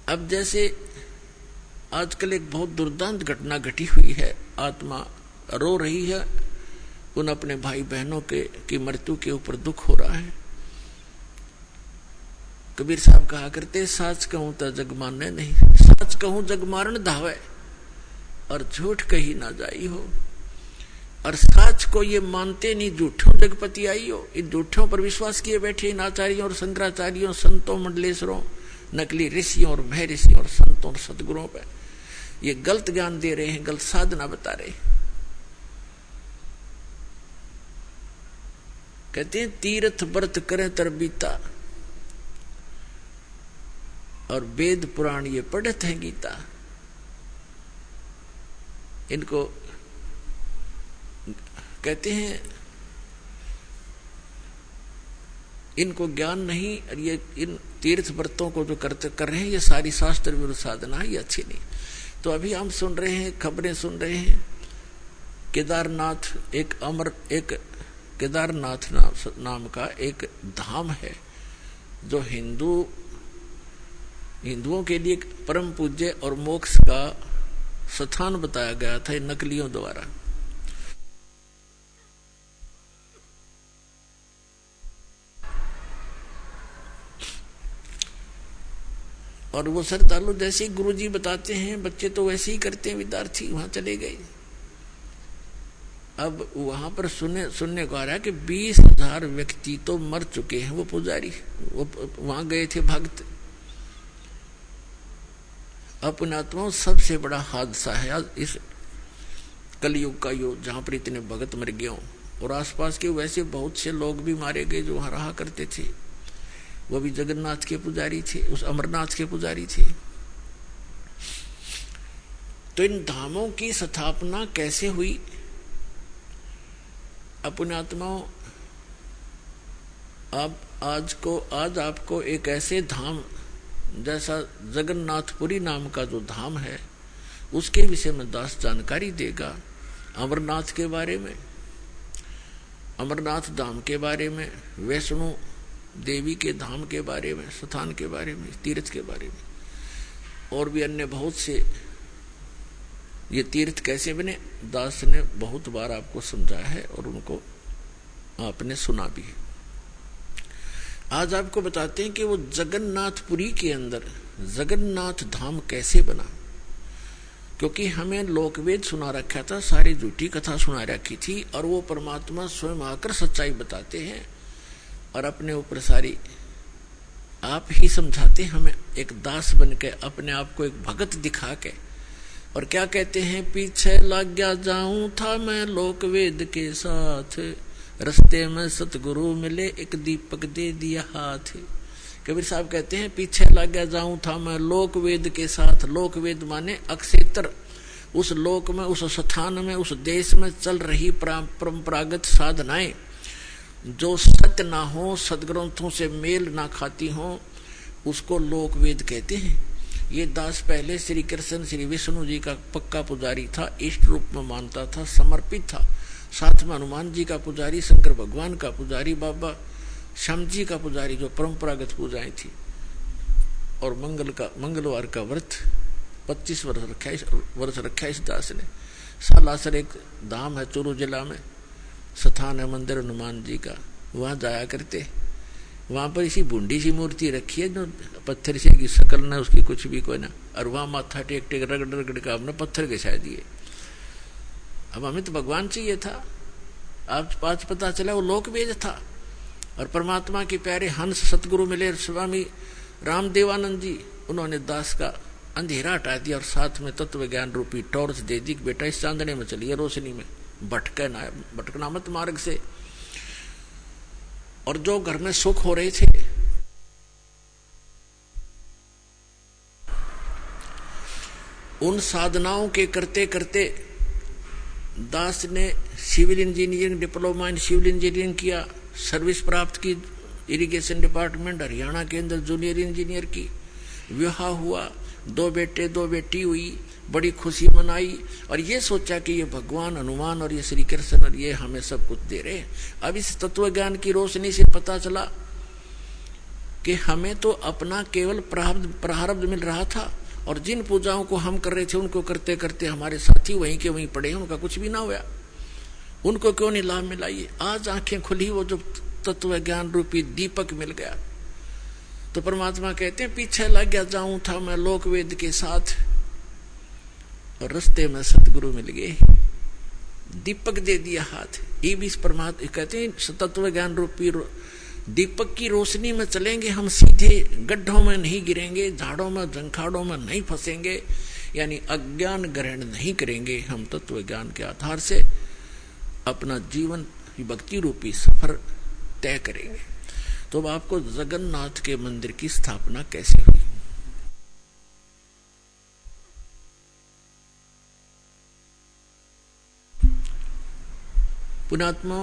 अब जैसे आजकल एक बहुत दुर्दांत घटना घटी हुई है, आत्मा रो रही है, उन अपने भाई बहनों की मृत्यु के ऊपर दुख हो रहा है। कबीर साहब कहा करते, साच कहूं तो जग माने नहीं, साच कहूं जग मारन धावे, और झूठ कही ना जाई हो। और साच को ये मानते नहीं, झूठों जगपति आई हो। इन झूठों पर विश्वास किए बैठे इन आचार्यों और शंकराचार्यों, संतों, मंडलेश्वरों, नकली ऋषियों और भय ऋषियों और संतों और सदगुरुओं पर ये गलत ज्ञान दे रहे हैं, गलत साधना बता रहे हैं। कहते हैं तीर्थ व्रत करें तरबीता, और वेद पुराण ये पढ़त है गीता। इनको कहते हैं इनको ज्ञान नहीं, और ये इन तीर्थ व्रतों को जो कर रहे हैं ये सारी शास्त्र विरुद्ध साधना है, ये अच्छी नहीं। तो अभी हम सुन रहे हैं, खबरें सुन रहे हैं, केदारनाथ एक केदारनाथ नाम का एक धाम है जो हिंदुओं के लिए परम पूज्य और मोक्ष का स्थान बताया गया था नकलियों द्वारा। और वो श्रद्धालु जैसे गुरुजी बताते हैं, बच्चे तो वैसे ही करते हैं, विद्यार्थी वहां चले गए। अब वहां पर सुनने को आ रहा है कि 20,000 व्यक्ति तो मर चुके हैं। वो पुजारी वो वहां गए थे भक्त। अपने आत्माओं सबसे बड़ा हादसा है इस कलयुग का युग, जहां पर इतने भगत मर गए हों, और आसपास के वैसे बहुत से लोग भी मारे गए जो वहां रहा करते थे। वो भी जगन्नाथ के पुजारी थे, उस अमरनाथ के पुजारी थे। तो इन धामों की स्थापना कैसे हुई? अपने आत्माओं, आज आपको एक ऐसे धाम जैसा जगन्नाथपुरी नाम का जो धाम है उसके विषय में दास जानकारी देगा। अमरनाथ के बारे में, अमरनाथ धाम के बारे में, वैष्णो देवी के धाम के बारे में, स्थान के बारे में, तीर्थ के बारे में, और भी अन्य बहुत से ये तीर्थ कैसे बने दास ने बहुत बार आपको समझाया है और उनको आपने सुना भी है। आज आपको बताते हैं कि वो जगन्नाथपुरी के अंदर जगन्नाथ धाम कैसे बना। क्योंकि हमें लोकवेद सुना रखा था, सारी झूठी कथा सुना रखी थी, और वो परमात्मा स्वयं आकर सच्चाई बताते हैं और अपने ऊपर सारी आप ही समझाते हमें, एक दास बन के अपने आप को एक भगत दिखा के। और क्या कहते हैं, पीछे लग गया जाऊं था मैं लोकवेद के साथ, रस्ते में सतगुरु मिले एक दीपक दे दिया हाथ। कबीर साहब कहते हैं पीछे लग गया जाऊं था मैं लोकवेद के साथ। लोकवेद माने अक्षेत्र, उस लोक में, उस स्थान में, उस देश में चल रही परंपरागत साधनाएं जो सत्य ना हो, सदग्रंथों से मेल ना खाती हो, उसको लोकवेद कहते हैं। ये दास पहले श्री कृष्ण श्री विष्णु जी का पक्का पुजारी था, इष्ट रूप में मानता था, समर्पित था। साथ में हनुमान जी का पुजारी, शंकर भगवान का पुजारी, बाबा श्याम जी का पुजारी, जो परंपरागत पूजाएं थी। और मंगलवार का व्रत 25 वर्ष रखा इस दास ने। सालासर एक धाम है चूरू जिला में, स्थान है मंदिर हनुमान जी का, वहां जाया करते। वहां पर इसी बूंदी सी मूर्ति रखी है जो पत्थर से की शकल ना उसकी कुछ भी कोई ना, और वहां माथा टेक रगड़ रगड़ का हमने पत्थर घिसा दिए। अब हमें तो भगवान चाहिए था, आज पता चला वो लोकवेद था। और परमात्मा के प्यारे हंस सतगुरु मिले स्वामी रामदेवानंद जी, उन्होंने दास का अंधेरा हटा दिया और साथ में तत्व ज्ञान रूपी टॉर्च दे दी, बेटा इस चांदने में चलिए, रोशनी में भटकना मत मार्ग से। और जो घर में सुख हो रहे थे, उन साधनाओं के करते करते दास ने civil engineering, diploma in civil engineering किया, सर्विस प्राप्त की इरिगेशन डिपार्टमेंट हरियाणा के अंदर जूनियर इंजीनियर की। विवाह हुआ, 2 बेटे 2 बेटी हुई, बड़ी खुशी मनाई और ये सोचा कि ये भगवान हनुमान और ये श्री कृष्ण और ये हमें सब कुछ दे रहे हैं। अब इस तत्व ज्ञान की रोशनी से पता चला कि हमें तो अपना केवल प्रारब्ध मिल रहा था, और जिन पूजाओं को हम कर रहे थे उनको करते करते हमारे साथी वहीं के वहीं पड़े हैं, उनका कुछ भी ना हुआ, उनको क्यों नहीं लाभ मिला। ये आज आंखें खुली, वो जो तत्व ज्ञान रूपी दीपक मिल गया, तो परमात्मा कहते हैं पीछे लग गया जाऊं था मैं लोक वेद के साथ, और रास्ते में सतगुरु मिल गए, दीपक दे दिया हाथ। ये भी परमात्मा कहते हैं तत्व ज्ञान रूपी दीपक की रोशनी में चलेंगे हम, सीधे गड्ढों में नहीं गिरेंगे, झाड़ों में झंखाड़ों में नहीं फंसेंगे, यानी अज्ञान ग्रहण नहीं करेंगे। हम तत्व ज्ञान के आधार से अपना जीवन भक्ति रूपी सफर तय करेंगे। तो अब आपको जगन्नाथ के मंदिर की स्थापना कैसे हुई? पुण्यात्मा,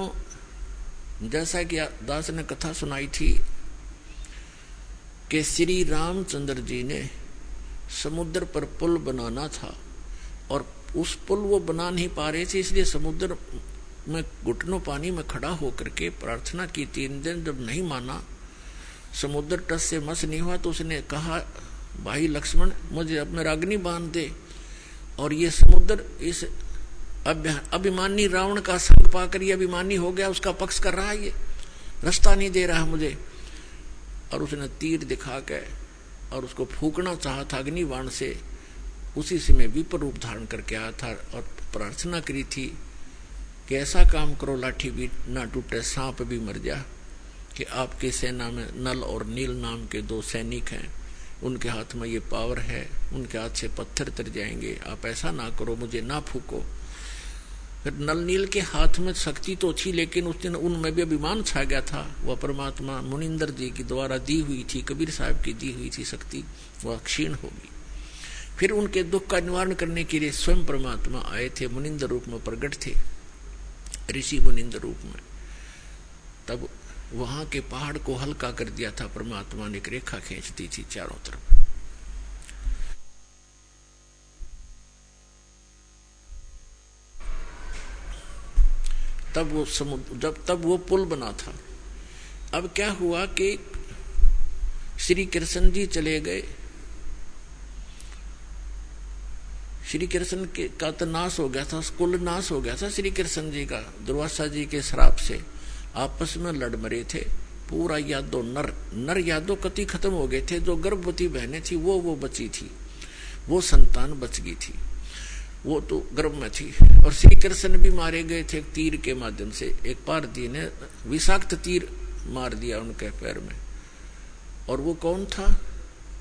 जैसा कि दास ने कथा सुनाई थी कि श्री रामचंद्र जी ने समुद्र पर पुल बनाना था, और उस पुल वो बना नहीं पा रहे थे, इसलिए समुद्र में घुटनों पानी में खड़ा होकर के प्रार्थना की। 3 दिन जब नहीं माना, समुद्र तट से मस नहीं हुआ, तो उसने कहा भाई लक्ष्मण मुझे अब मेरा अग्नि बांध दे, और ये समुद्र इस अभिमानी रावण का संग पाकर ये अभिमानी हो गया, उसका पक्ष कर रहा है, ये रास्ता नहीं दे रहा मुझे। और उसने तीर दिखा के और उसको फूकना चाहा था अग्नि बाण से, उसी समय विपर रूप धारण करके आया था और प्रार्थना करी थी कि ऐसा काम करो लाठी भी ना टूटे, सांप भी मर जा, कि आपकी सेना में नल और नील नाम के 2 सैनिक हैं, उनके हाथ में ये पावर है, उनके हाथ से पत्थर तर जाएंगे, आप ऐसा ना करो, मुझे ना फूको। फिर नल नील के हाथ में शक्ति तो थी, लेकिन उस दिन उनमें भी अभिमान छा गया था। वह परमात्मा मुनिंदर जी की द्वारा दी हुई थी, कबीर साहब की दी हुई थी शक्ति, वह क्षीण होगी। फिर उनके दुख का निवारण करने के लिए स्वयं परमात्मा आए थे, मुनिंदर रूप में प्रकट थे, ऋषि मुनिंदर रूप में। तब वहां के पहाड़ को हल्का कर दिया था परमात्मा ने, एक रेखा खींच दी थी चारों तरफ। तब वो समुद्र, तब वो पुल बना था। अब क्या हुआ कि श्री कृष्ण जी चले गए, श्री कृष्ण का तो नाश हो गया था, कुल नाश हो गया था श्री कृष्ण जी का, दुर्वासा जी के श्राप से आपस में लड़ मरे थे। पूरा यादव नर यादव कति खत्म हो गए थे। जो गर्भवती बहनें थी वो बची थी, वो संतान बच गई थी, वो तो गर्भ में थी। और श्री कृष्ण भी मारे गए थे तीर के माध्यम से। एक पारधी ने विषाक्त तीर मार दिया उनके पैर में। और वो कौन था?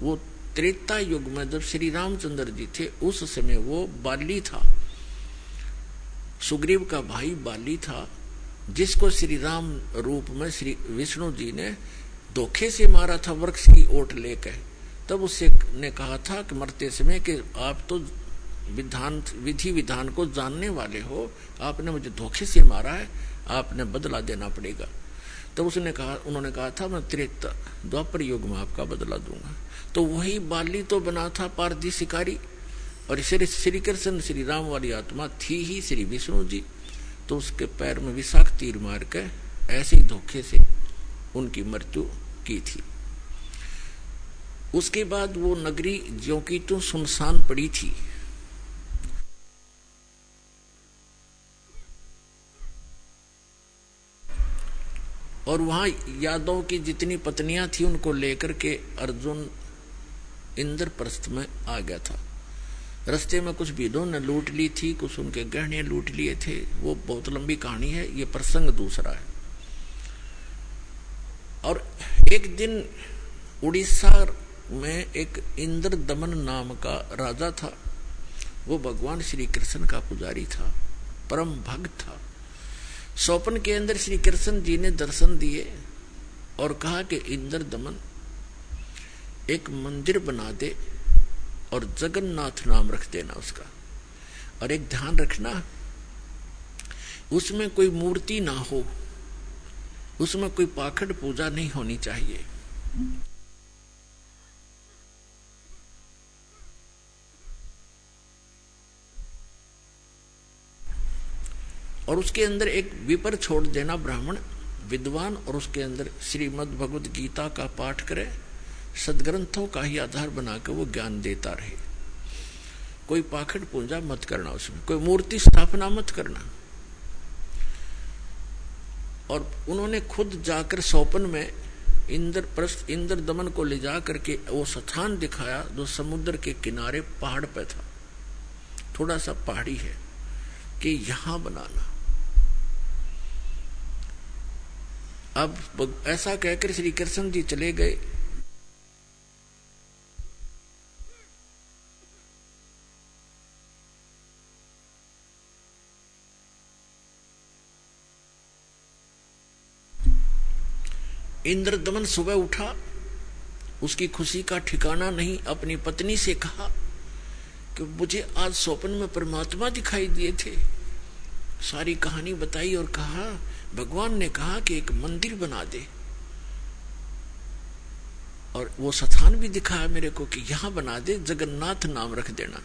वो त्रेता युग में जब श्री रामचंद्र जी थे उस समय वो बाली था, सुग्रीव का भाई बाली था, जिसको श्री राम रूप में श्री विष्णु जी ने धोखे से मारा था वृक्ष की ओट लेकर। तब उससे ने कहा था कि मरते समय कि आप तो विधि विधान को जानने वाले हो, आपने मुझे धोखे से मारा है, आपने बदला देना पड़ेगा। तब उन्होंने कहा था मैं त्रेता द्वापर युग में आपका बदला दूंगा। तो वही बाली तो बना था पारधी शिकारी, और श्री कृष्ण श्री राम वाली आत्मा थी ही श्री विष्णु जी। तो उसके पैर में विषाक्त तीर मार के ऐसे ही धोखे से उनकी मृत्यु की थी। उसके बाद वो नगरी ज्यों की तो सुनसान पड़ी थी। और वहां यादव की जितनी पत्नियां थी उनको लेकर के अर्जुन इंद्रप्रस्थ में आ गया था। रास्ते में कुछ भीड़ों ने लूट ली थी, कुछ उनके गहने लूट लिए थे। वो बहुत लंबी कहानी है, ये प्रसंग दूसरा है। और एक दिन उड़ीसा में एक इंद्र दमन नाम का राजा था। वो भगवान श्री कृष्ण का पुजारी था, परम भक्त था। स्वप्न के अंदर श्री कृष्ण जी ने दर्शन दिए और कहा कि इंद्र दमन एक मंदिर बना दे और जगन्नाथ नाम रख देना उसका। और एक ध्यान रखना, उसमें कोई मूर्ति ना हो, उसमें कोई पाखंड पूजा नहीं होनी चाहिए। और उसके अंदर एक विपर छोड़ देना ब्राह्मण, विद्वान और उसके अंदर श्रीमद् भगवद गीता का पाठ करे, सदग्रंथों का ही आधार बनाकर वो ज्ञान देता रहे। कोई पाखंड पूजा मत करना, उसमें कोई मूर्ति स्थापना मत करना। और उन्होंने खुद जाकर सोपन में इंद्र दमन को ले जा करके वो स्थान दिखाया जो समुद्र के किनारे पहाड़ पे था, थोड़ा सा पहाड़ी है, कि यहां बनाना। अब ऐसा कहकर श्री कृष्ण जी चले गए। इंद्रदमन सुबह उठा, उसकी खुशी का ठिकाना नहीं। अपनी पत्नी से कहा कि मुझे आज स्वप्न में परमात्मा दिखाई दिए थे। सारी कहानी बताई और कहा भगवान ने कहा कि एक मंदिर बना दे, और वो स्थान भी दिखाया मेरे को कि यहां बना दे, जगन्नाथ नाम रख देना।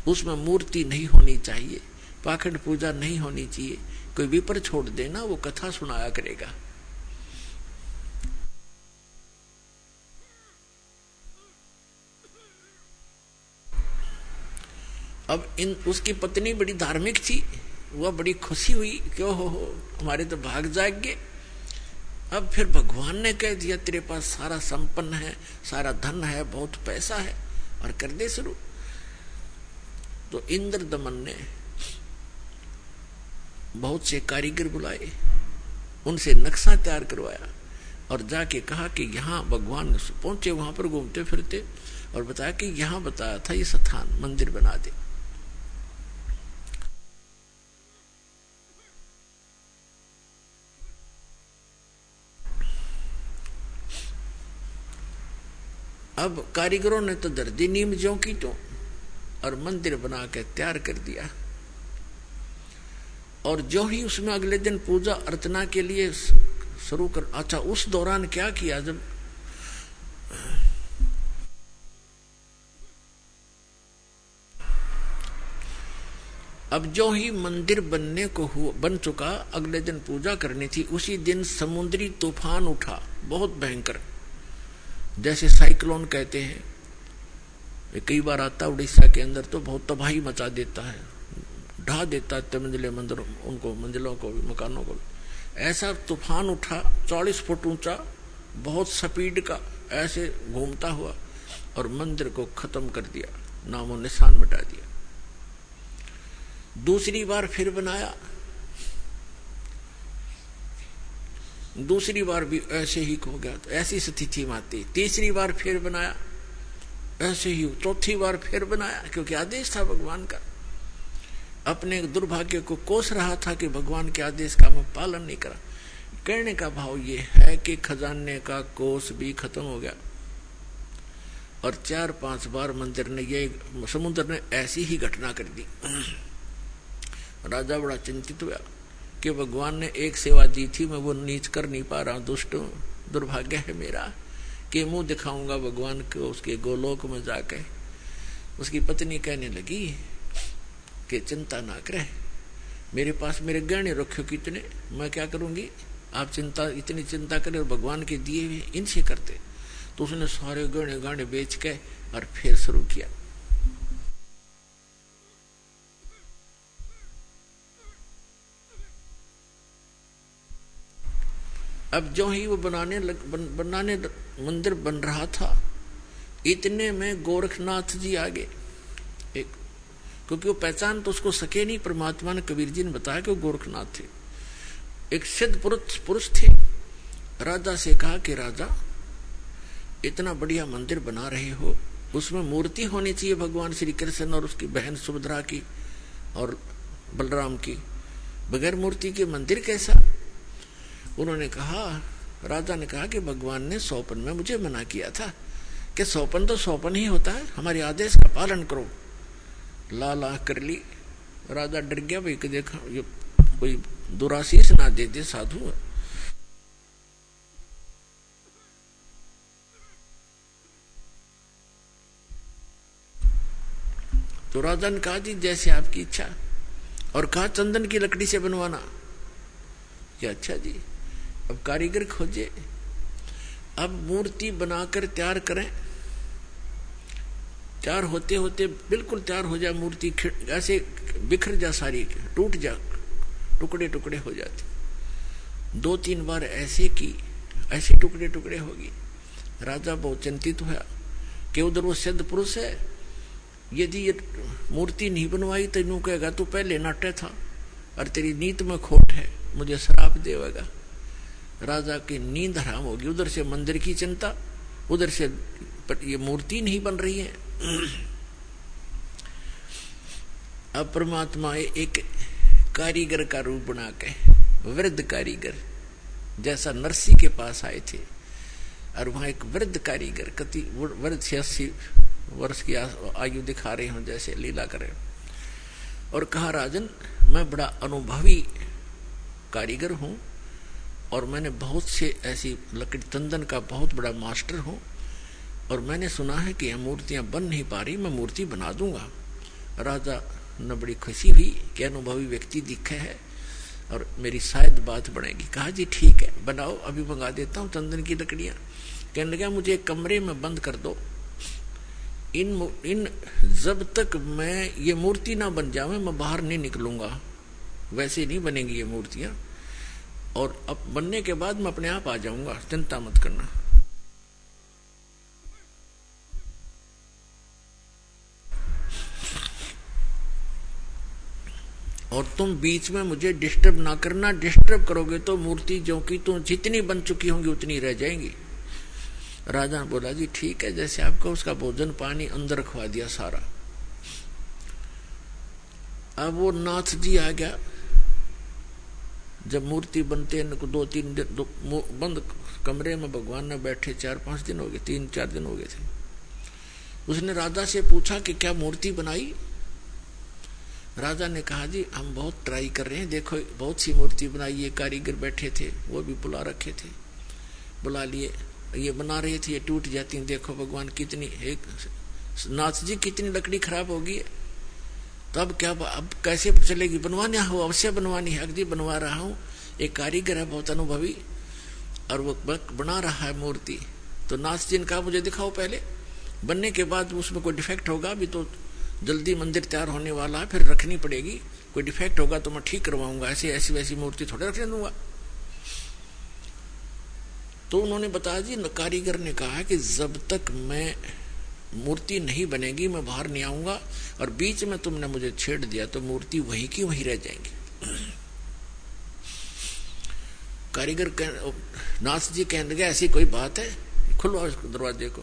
उसमें मूर्ति नहीं होनी चाहिए, पाखंड पूजा नहीं होनी चाहिए, कोई विपर छोड़ देना, वो कथा सुनाया करेगा। अब उसकी पत्नी बड़ी धार्मिक थी, वह बड़ी खुशी हुई कि हो हमारे तो भाग जाग गए। अब फिर भगवान ने कह दिया तेरे पास सारा संपन्न है, सारा धन है, बहुत पैसा है, और कर दे शुरू। तो इंद्र दमन ने बहुत से कारीगर बुलाए, उनसे नक्शा तैयार करवाया और जाके कहा कि यहाँ भगवान पहुंचे, वहां पर घूमते फिरते, और बताया कि यहाँ बताया था ये स्थान, मंदिर बना दे। अब कारीगरों ने तो दर्दी नीम ज्यों की तो, और मंदिर बना के तैयार कर दिया। और जो ही उसमें अगले दिन पूजा अर्चना के लिए शुरू कर, अच्छा उस दौरान क्या किया, जब अब जो ही मंदिर बनने को बन चुका, अगले दिन पूजा करनी थी, उसी दिन समुद्री तूफान उठा, बहुत भयंकर, जैसे साइक्लोन कहते हैं। कई बार आता उड़ीसा के अंदर तो बहुत तबाही मचा देता है, ढा देता है मंजिले मंदिरों उनको, मंजिलों को भी, मकानों को भी। ऐसा तूफान उठा 40 फुट ऊंचा, बहुत स्पीड का, ऐसे घूमता हुआ, और मंदिर को खत्म कर दिया, नामो निशान मिटा दिया। दूसरी बार फिर बनाया, दूसरी बार भी ऐसे ही हो गया, तो ऐसी स्थिति में आती। तीसरी बार फिर बनाया, ऐसे ही। चौथी बार फिर बनाया, क्योंकि आदेश था भगवान का। अपने दुर्भाग्य को कोस रहा था कि भगवान के आदेश का मैं पालन नहीं करा। कहने का भाव ये है कि खजाने का कोस भी खत्म हो गया, और 4-5 बार मंदिर ने, ये समुद्र ने ऐसी ही घटना कर दी। राजा बड़ा चिंतित हुआ कि भगवान ने एक सेवा दी थी, मैं वो नीच कर नहीं पा रहा, दुष्ट दुर्भाग्य है मेरा, कि मुंह दिखाऊंगा भगवान को उसके गोलोक में जाके। उसकी पत्नी कहने लगी कि चिंता ना करे, मेरे पास मेरे गहने रखे कितने, मैं क्या करूंगी, आप इतनी चिंता करें, और भगवान के दिए हुए इनसे करते। तो उसने सारे गहने गाने बेच के और फिर शुरू किया। अब जो ही वो बनाने मंदिर बन रहा था, इतने में गोरखनाथ जी आ गए। एक, क्योंकि वो पहचान तो उसको सके नहीं, परमात्मा ने, कबीर जी ने बताया कि वो गोरखनाथ थे। एक सिद्ध पुरुष थे। राजा से कहा कि राजा, इतना बढ़िया मंदिर बना रहे हो, उसमें मूर्ति होनी चाहिए भगवान श्री कृष्ण और उसकी बहन सुभद्रा की और बलराम की। बगैर मूर्ति के मंदिर कैसा? उन्होंने कहा, राजा ने कहा कि भगवान ने स्वप्न में मुझे मना किया था कि स्वप्न तो स्वप्न ही होता है, हमारे आदेश का पालन करो। ला कर ली। राजा डर गया, भाई कि देखा ये कोई दुराशीष ना दे दे साधु। तो राजा ने कहा जी जैसे आपकी इच्छा, और कहा चंदन की लकड़ी से बनवाना। क्या अच्छा जी, अब कारीगर खोजे, अब मूर्ति बनाकर तैयार करें। तैयार होते होते बिल्कुल तैयार हो जाए मूर्ति, ऐसे बिखर जा, सारी टूट जा, टुकड़े टुकड़े हो जाते। 2-3 बार ऐसे की, ऐसे टुकड़े टुकड़े होगी। राजा बहुत चिंतित हुआ कि उधर वो सिद्ध पुरुष है, यदि ये मूर्ति नहीं बनवाई तो यूं कहेगा तू पहले नाट्य था और तेरी नीत में खोट है, मुझे श्राप देगा। राजा की नींद हराम होगी। उधर से मंदिर की चिंता, उधर से ये मूर्ति नहीं बन रही है। अब परमात्मा एक कारीगर का रूप बना के, वृद्ध कारीगर जैसा नरसी के पास आए थे, और वहां एक वृद्ध कारीगर, कति वृद्ध 86 वर्ष की आयु दिखा रहे हों जैसे लीला करे, और कहा राजन मैं बड़ा अनुभवी कारीगर हूं और मैंने बहुत से ऐसी लकड़ी तंदन का बहुत बड़ा मास्टर हूं, और मैंने सुना है कि यह मूर्तियां बन नहीं पा रही, मैं मूर्ति बना दूंगा। राजा ने बड़ी खुशी हुई कि अनुभवी व्यक्ति दिखे है और मेरी शायद बात बनेगी। कहा जी ठीक है बनाओ, अभी मंगा देता हूँ तंदन की लकड़ियां। कहने लगा मुझे एक कमरे में बंद कर दो, इन जब तक मैं ये मूर्ति ना बन जावे मैं बाहर नहीं निकलूंगा, वैसे नहीं बनेंगी ये मूर्तियां, और अब बनने के बाद मैं अपने आप आ जाऊंगा, चिंता मत करना। और तुम बीच में मुझे डिस्टर्ब ना करना, डिस्टर्ब करोगे तो मूर्ति जो कि तुम जितनी बन चुकी होंगी उतनी रह जाएंगी। राजा ने बोला जी ठीक है जैसे आपको। उसका भोजन पानी अंदर रखवा दिया सारा। अब वो नाथ जी आ गया। जब मूर्ति बनते हैं 2-3 दिन बंद कमरे में भगवान ने बैठे, 4-5 दिन हो गए, 3-4 दिन हो गए थे। उसने राजा से पूछा कि क्या मूर्ति बनाई? राजा ने कहा जी हम बहुत ट्राई कर रहे हैं, देखो बहुत सी मूर्ति बनाई। ये कारीगर बैठे थे, वो भी बुला रखे थे, बुला लिए, ये बना रहे थे, ये टूट जाती। देखो भगवान कितनी, एक नाथ जी कितनी लकड़ी खराब होगी, तो अब क्या, अब कैसे चलेगी? बनवाने हो, अवश्य बनवानी है। अगदी बनवा रहा हूँ, एक कारीगर है बहुत अनुभवी और वो बना रहा है मूर्ति। तो नाथ जी ने कहा मुझे दिखाओ पहले, बनने के बाद उसमें कोई डिफेक्ट होगा, अभी तो जल्दी मंदिर तैयार होने वाला है, फिर रखनी पड़ेगी, कोई डिफेक्ट होगा तो मैं ठीक करवाऊंगा, ऐसी वैसी मूर्ति थोड़े रखने दूंगा। तो उन्होंने बताया जी, कारीगर ने कहा कि जब तक मैं मूर्ति नहीं बनेगी मैं बाहर नहीं आऊंगा, और बीच में तुमने मुझे छेड़ दिया तो मूर्ति वहीं की वहीं रह जाएंगी। कारीगर नाथ जी कहने लगे ऐसी कोई बात है, खुलवाओ इस दरवाजे को।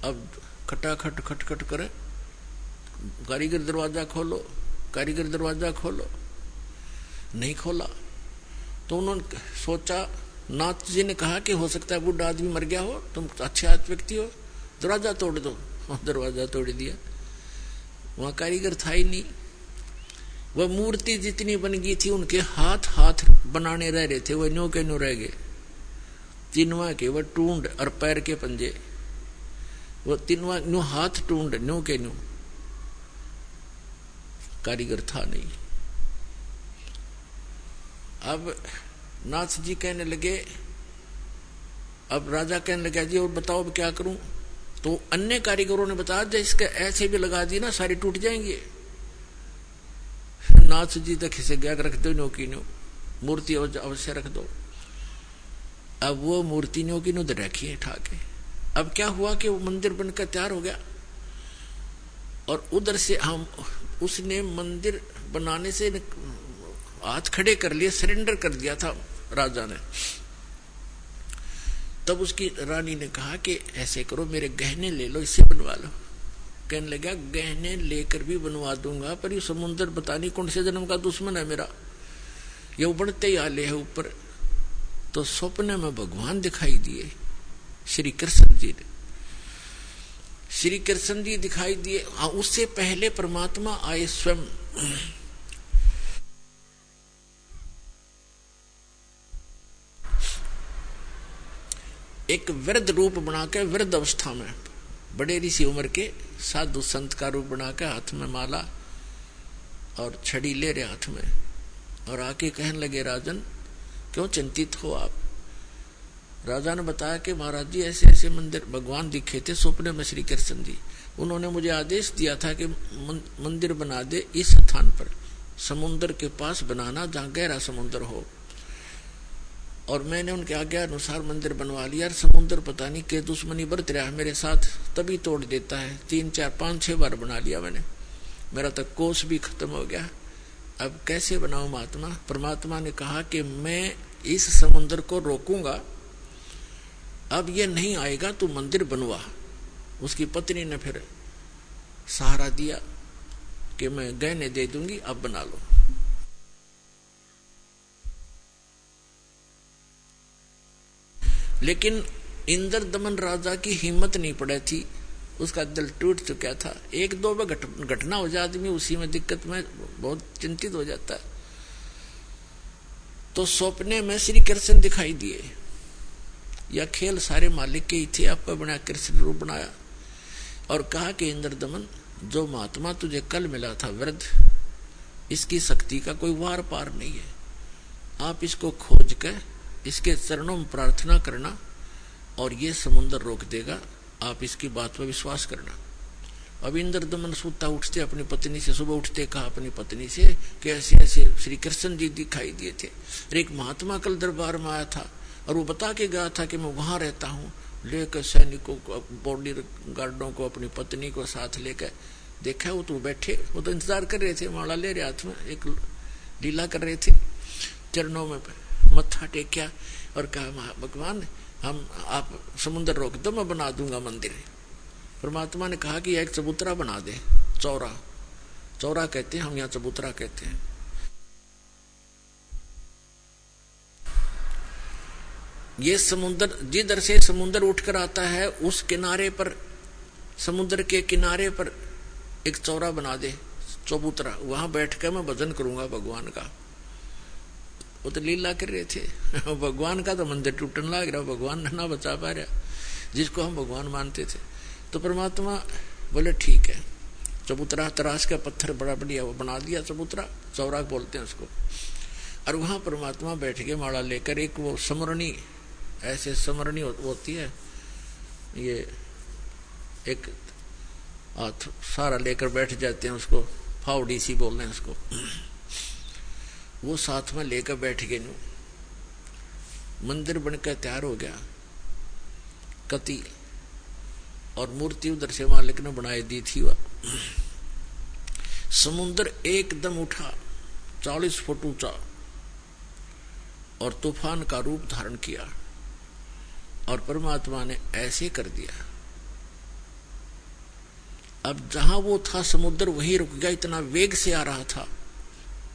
अब खटाखट खटखट करे, कारीगर दरवाजा खोलो, कारीगर दरवाजा खोलो, नहीं खोला। तो उन्होंने सोचा, नाथ जी ने कहा कि हो सकता है बूढ़ा आदमी मर गया हो, तुम अच्छे व्यक्ति हो, दरवाजा तोड़ दो। दरवाजा तोड़ दिया, वहां कारीगर था ही नहीं। वह मूर्ति जितनी बन गई थी उनके हाथ हाथ बनाने रह रहे थे, वह न्यू के न्यू रह गए। तीनवा के वह टूंड और पैर के पंजे, वो तीनवा न्यू हाथ टूंड न्यू के न्यू, कारीगर था नहीं। अब नाथ जी कहने लगे, अब राजा कहने लगा जी और बताओ अब क्या करूं? तो अन्य कारीगरों ने बताया जो इसके ऐसे भी लगा दी ना सारी टूट जाएंगे। नाथ जी तक खिसे गया, रख दो नो की नो, मूर्ति अवश्य रख दो। अब वो मूर्ति नो की नो रखी है ठाके। अब क्या हुआ कि वो मंदिर बनकर तैयार हो गया, और उधर से हम उसने मंदिर बनाने से हाथ खड़े कर लिए, सरेंडर कर दिया था राजा ने। तब उसकी रानी ने कहा कि ऐसे करो मेरे गहने ले लो, इससे बनवा लो। कहने लगा गहने लेकर भी बनवा दूंगा, पर ये समुद्र पता नहीं कौन से जन्म का दुश्मन है मेरा, ये उबड़ते ही आले है ऊपर। तो स्वप्न में भगवान दिखाई दिए, श्री कृष्ण जी ने, श्री कृष्ण जी दिखाई दिए। हाँ, उससे पहले परमात्मा आए स्वयं। एक वृद्ध रूप बनाकर, वृद्ध अवस्था में, बड़े ऋषि उम्र के साधु संत का रूप बनाकर, हाथ में माला और छड़ी ले रहे हाथ में, और आके कहने लगे राजन क्यों चिंतित हो आप? राजा ने बताया कि महाराज जी ऐसे ऐसे मंदिर भगवान दिखे थे सपने में श्री कृष्ण जी, उन्होंने मुझे आदेश दिया था कि मंदिर बना दे इस स्थान पर, समुद्र के पास बनाना जहाँ गहरा समुद्र हो। और मैंने उनके आज्ञा अनुसार मंदिर बनवा लिया। समुद्र पता नहीं के दुश्मनी बरत रहा है मेरे साथ, तभी तोड़ देता है। 3 4 5 6 बार बना लिया मैंने, मेरा तक कोष भी खत्म हो गया। अब कैसे बनाऊं महात्मा? परमात्मा ने कहा कि मैं इस समुद्र को रोकूंगा, अब ये नहीं आएगा, तू मंदिर बनवा। उसकी पत्नी ने फिर सहारा दिया कि मैं गहने दे दूंगी, अब बना लो। लेकिन इंद्र दमन राजा की हिम्मत नहीं पड़ी थी, उसका दिल टूट चुका था। 1-2 बार घटना हो जाए आदमी उसी में दिक्कत में बहुत चिंतित हो जाता है। तो सपने में श्री कृष्ण दिखाई दिए। यह खेल सारे मालिक के ही थे, आपका बना कृष्ण रूप बनाया और कहा कि इंद्र दमन, जो महात्मा तुझे कल मिला था वृद्ध, इसकी शक्ति का कोई वार पार नहीं है। आप इसको खोज कर इसके चरणों में प्रार्थना करना और ये समुद्र रोक देगा, आप इसकी बात पर विश्वास करना। अब इंद्र दमन सुता उठते अपनी पत्नी से, सुबह उठते कहा अपनी पत्नी से कि ऐसे ऐसे श्री कृष्ण जी दिखाई दिए थे। एक महात्मा कल दरबार में आया था और वो बता के गया था कि मैं वहां रहता हूँ। लेकर सैनिकों को, बॉडी गार्डों को, अपनी पत्नी को साथ लेकर देखा, वो तो बैठे, वो तो इंतजार कर रहे थे, माला ले रहे हाथ में, एक लीला कर रहे थे। चरणों में मत्था टेकिया और कहा भगवान आप समुद्र रोक दो, मैं बना दूंगा मंदिर। परमात्मा ने कहा कि एक चबूतरा बना दे, चौरा, चौरा कहते हैं हम यहाँ चबूतरा कहते हैं। ये समुद्र जिधर से समुद्र उठकर आता है उस किनारे पर, समुद्र के किनारे पर एक चौरा बना दे, चबूतरा, वहां बैठकर मैं भजन करूंगा भगवान का। वो तो लीला कर रहे थे, भगवान का तो मंदिर टूटने लग रहा, भगवान ना बचा पा रहा जिसको हम भगवान मानते थे। तो परमात्मा बोले ठीक है, चबूतरा तराश का पत्थर बड़ा बढ़िया वो बना दिया, चबूतरा, चौरा बोलते हैं उसको। और वहां परमात्मा बैठ के माला लेकर, एक वो समरणी, ऐसे समरणी होती है, ये एक हाथ सारा लेकर बैठ जाते हैं, उसको फावड़ी सी बोल रहे हैं उसको, वो साथ में लेकर बैठ गए। मंदिर बनकर तैयार हो गया, कति और मूर्ति उधर से मालिक ने बनाई दी थी। वह समुद्र एकदम उठा, 40 फुट ऊंचा, और तूफान का रूप धारण किया। और परमात्मा ने ऐसे कर दिया, अब जहां वो था समुद्र वहीं रुक गया, इतना वेग से आ रहा था।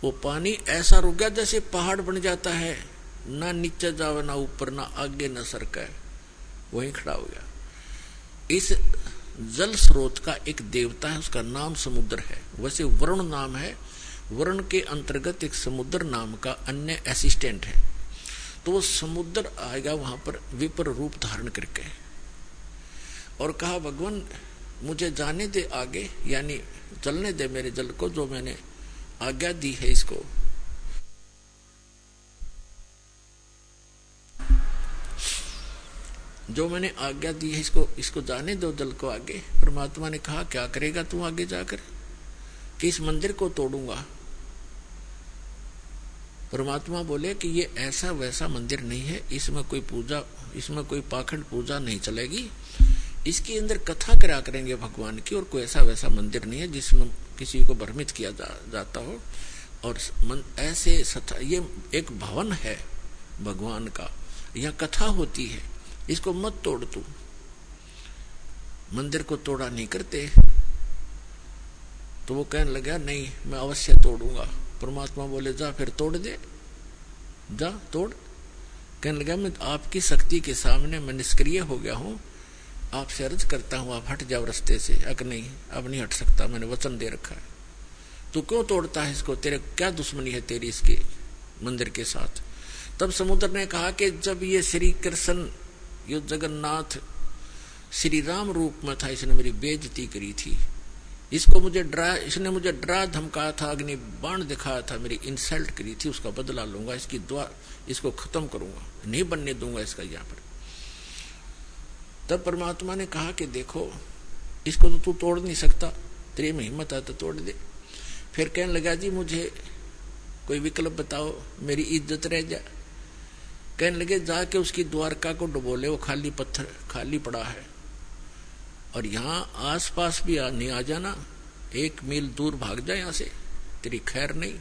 वो पानी ऐसा रुक गया जैसे पहाड़ बन जाता है, ना नीचे जावे ना ऊपर, ना आगे ना सरका, वहीं खड़ा हो गया। इस जल स्रोत का एक देवता है, उसका नाम समुद्र है। वैसे वरुण नाम है, वरुण के अंतर्गत एक समुद्र नाम का अन्य असिस्टेंट है। तो वो समुद्र आएगा वहां पर विपर रूप धारण करके, और कहा भगवान मुझे जाने दे आगे, यानी चलने दे मेरे जल को, जो मैंने आज्ञा दी है इसको। जो मैंने आज्ञा दी है इसको जाने दो जल को आगे। परमात्मा ने कहा क्या करेगा तू आगे जाकर? कि इस मंदिर को तोड़ूंगा। परमात्मा बोले कि ये ऐसा वैसा मंदिर नहीं है, इसमें कोई पूजा, इसमें कोई पाखंड पूजा नहीं चलेगी, इसके अंदर कथा करा करेंगे भगवान की, और कोई ऐसा वैसा मंदिर नहीं है जिसमें किसी को भ्रमित किया जाता हो। और ऐसे ये एक भवन है भगवान का, यह कथा होती है, इसको मत तोड़ तू। मंदिर को तोड़ा नहीं करते। तो वो कहने लगा नहीं मैं अवश्य तोड़ूंगा। परमात्मा बोले जा फिर तोड़ दे, जा तोड़। कहने लगा मैं आपकी शक्ति के सामने मैं निष्क्रिय हो गया हूं, आपसे अर्ज करता हूं आप हट जाओ रास्ते से। अगर नहीं अब नहीं हट सकता, मैंने वचन दे रखा है। तू क्यों तोड़ता है इसको, तेरे क्या दुश्मनी है तेरी इसके मंदिर के साथ? तब समुद्र ने कहा कि जब ये श्री कृष्ण, ये जगन्नाथ श्री राम रूप में था, इसने मेरी बेइज्जती करी थी, इसने मुझे डरा धमकाया था, अग्नि बाण दिखाया था, मेरी इंसल्ट करी थी, उसका बदला लूंगा, इसकी दुआ इसको खत्म करूंगा, नहीं बनने दूंगा इसका यहाँ पर। तब परमात्मा ने कहा कि देखो इसको तो तू तोड़ नहीं सकता, तेरे में हिम्मत है तो तोड़ दे। फिर कहने लगा जी मुझे कोई विकल्प बताओ, मेरी इज्जत रह जाए। कहने लगे जाके उसकी द्वारका को डुबो ले, वो खाली पत्थर खाली पड़ा है, और यहाँ आसपास भी नहीं आ जाना, 1 मील दूर भाग जाए यहाँ से, तेरी खैर नहीं।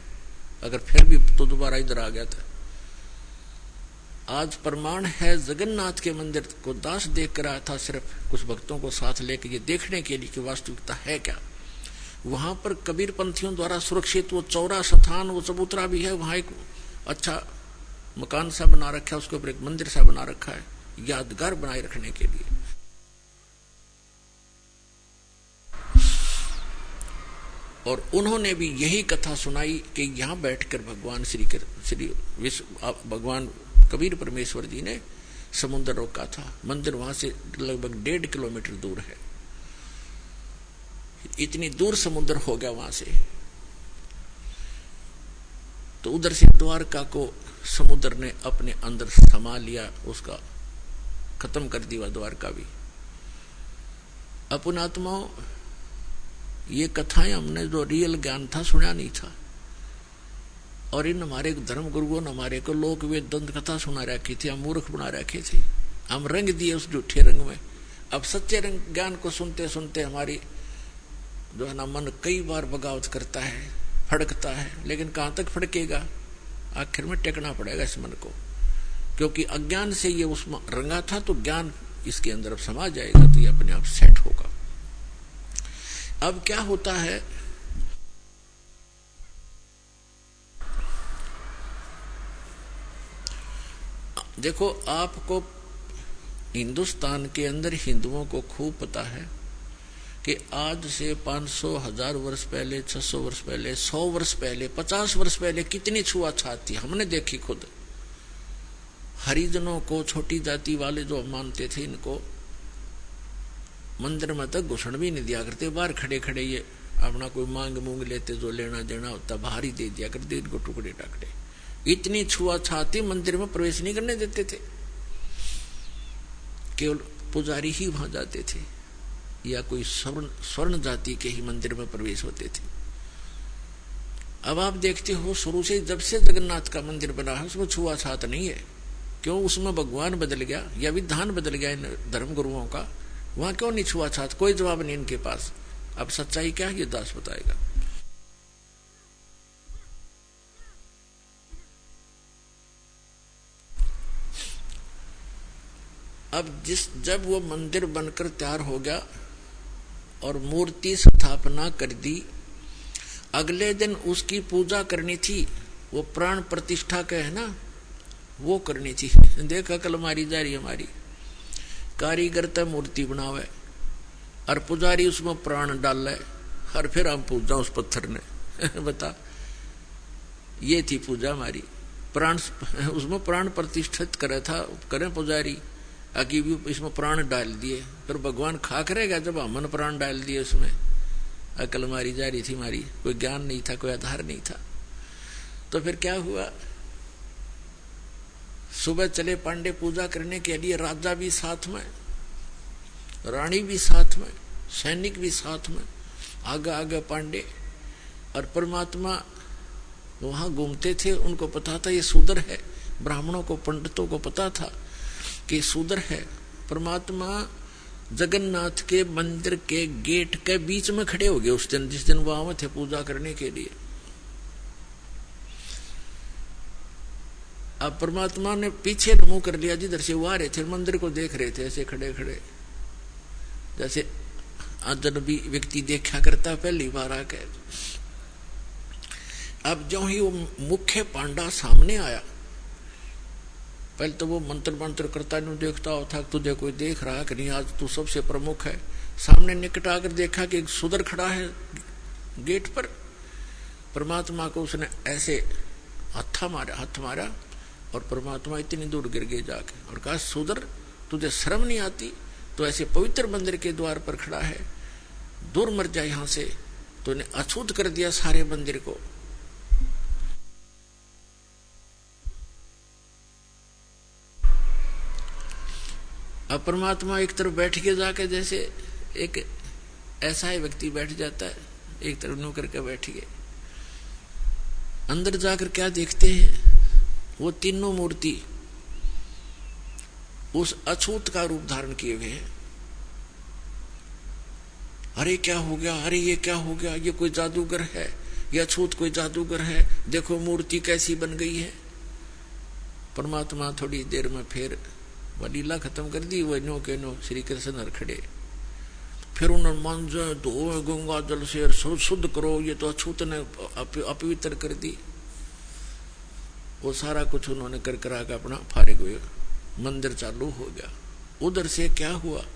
अगर फिर भी तो दोबारा इधर आ गया था। आज प्रमाण है, जगन्नाथ के मंदिर को दास देख कर आया था, सिर्फ कुछ भक्तों को साथ लेकर ये देखने के लिए कि वास्तविकता है क्या। वहां पर कबीर पंथियों द्वारा सुरक्षित वो चौरा स्थान, वो चबूतरा भी है, वहां एक अच्छा मकान सा बना रखा है, उसके ऊपर एक मंदिर सा बना रखा है, यादगार बनाए रखने के लिए। और उन्होंने भी यही कथा सुनाई कि यहां बैठकर भगवान भगवान कबीर परमेश्वर जी ने समुद्र रोका था। मंदिर वहां से लगभग 1.5 किलोमीटर दूर है, इतनी दूर समुद्र हो गया वहां से। तो उधर से द्वारका को समुद्र ने अपने अंदर समा लिया, उसका खत्म कर दिया द्वारका भी। अपन आत्माओं, ये कथाएं हमने जो रियल ज्ञान था सुना नहीं था, और इन हमारे धर्म गुरुओं ने हमारे को लोक वेद दंत कथा सुना रखी थी, हम मूर्ख बना रखे थे, हम रंग दिए उस झूठे रंग में। अब सच्चे रंग ज्ञान को सुनते सुनते हमारी जो है ना मन कई बार बगावत करता है, फड़कता है, लेकिन कहां तक फड़केगा, आखिर में टेकना पड़ेगा इस मन को, क्योंकि अज्ञान से ये उसमें रंगा था, तो ज्ञान इसके अंदर समा जाएगा, तो ये अपने आप सेट होगा। अब क्या होता है, देखो आपको हिंदुस्तान के अंदर हिंदुओं को खूब पता है कि आज से 500 1000 वर्ष पहले, 600 वर्ष पहले, 100 वर्ष पहले, 50 वर्ष पहले कितनी छुआछात थी, हमने देखी खुद। हरिजनों को, छोटी जाति वाले जो मानते थे, इनको मंदिर में तक घुसण भी नहीं दिया करते, बाहर खड़े खड़े ये अपना कोई मांग मूंग लेते, जो लेना देना होता बाहर ही दे दिया करते, इनको टुकड़े टाकड़े। इतनी छुआछाती, मंदिर में प्रवेश नहीं करने देते थे, केवल पुजारी ही वहां जाते थे, या कोई स्वर्ण जाति के ही मंदिर में प्रवेश होते थे। अब आप देखते हो शुरू से जब से जगन्नाथ का मंदिर बना है उसमें छुआछात नहीं है। क्यों? उसमें भगवान बदल गया या विधान बदल गया इन धर्म गुरुओं का, वहां क्यों नहीं छुआछात? कोई जवाब नहीं इनके पास। अब सच्चाई क्या है ये दास बताएगा। अब जब वो मंदिर बनकर तैयार हो गया और मूर्ति स्थापना कर दी, अगले दिन उसकी पूजा करनी थी, वो प्राण प्रतिष्ठा का है ना, वो करनी थी। देखा कल मारी जा रही हमारी कारीगर तो मूर्ति बनावे और पुजारी उसमें प्राण डाल ले, और फिर हम पूजा उस पत्थर ने बता, ये थी पूजा हमारी। प्राण उसमें प्राण प्रतिष्ठित करे पुजारी, आगे भी इसमें प्राण डाल दिए, फिर भगवान खा करेगा जब हमने प्राण डाल दिए उसमें। अकल मारी जा रही थी हमारी, कोई ज्ञान नहीं था, कोई आधार नहीं था। तो फिर क्या हुआ, सुबह चले पांडे पूजा करने के लिए, राजा भी साथ में, रानी भी साथ में, सैनिक भी साथ में, आगे आगे पांडे। और परमात्मा वहां घूमते थे, उनको पता था ये शूद्र है, ब्राह्मणों को, पंडितों को पता था कि शूद्र है। परमात्मा जगन्नाथ के मंदिर के गेट के बीच में खड़े हो गए उस दिन, जिस दिन वहां थे पूजा करने के लिए। अब परमात्मा ने पीछे मुंह कर लिया, जिधर से वो आ रहे थे, मंदिर को देख रहे थे ऐसे खड़े खड़े, जैसे अजनबी व्यक्ति देखा करता पहली बार आकर। अब जो ही वो मुख्य पांडा सामने आया, पहले तो वो मंत्र करता नहीं देखता होता, तुझे कोई देख रहा कि नहीं, आज तू सबसे प्रमुख है। सामने निकट आकर देखा कि एक शूद्र खड़ा है गेट पर। परमात्मा को उसने ऐसे हाथ मारा और परमात्मा इतनी दूर गिर गए जाके, और कहा, शूद्र तुझे शर्म नहीं आती? तो ऐसे पवित्र मंदिर के द्वार पर खड़ा है, दूर मर जा यहां से। तो ने अछूत कर दिया सारे मंदिर को। अब परमात्मा एक तरफ बैठ के जाके, जैसे एक ऐसा ही व्यक्ति बैठ जाता है, एक तरफ नो करके बैठ गए, अंदर जाकर क्या देखते हैं, वो तीनों मूर्ति उस अछूत का रूप धारण किए हुए हैं। अरे क्या हो गया, अरे ये क्या हो गया, ये कोई जादूगर है, ये अछूत कोई जादूगर है, देखो मूर्ति कैसी बन गई है। परमात्मा थोड़ी देर में फिर वह लीला खत्म कर दी, वह नो के नो श्री कृष्ण खड़े, फिर उन्होंने मांझे धो गंगा जल से शुद्ध करो, ये तो अछूत ने अपवित्र कर दी। वो सारा कुछ उन्होंने कर करा के अपना फारिग हुए, मंदिर चालू हो गया। उधर से क्या हुआ,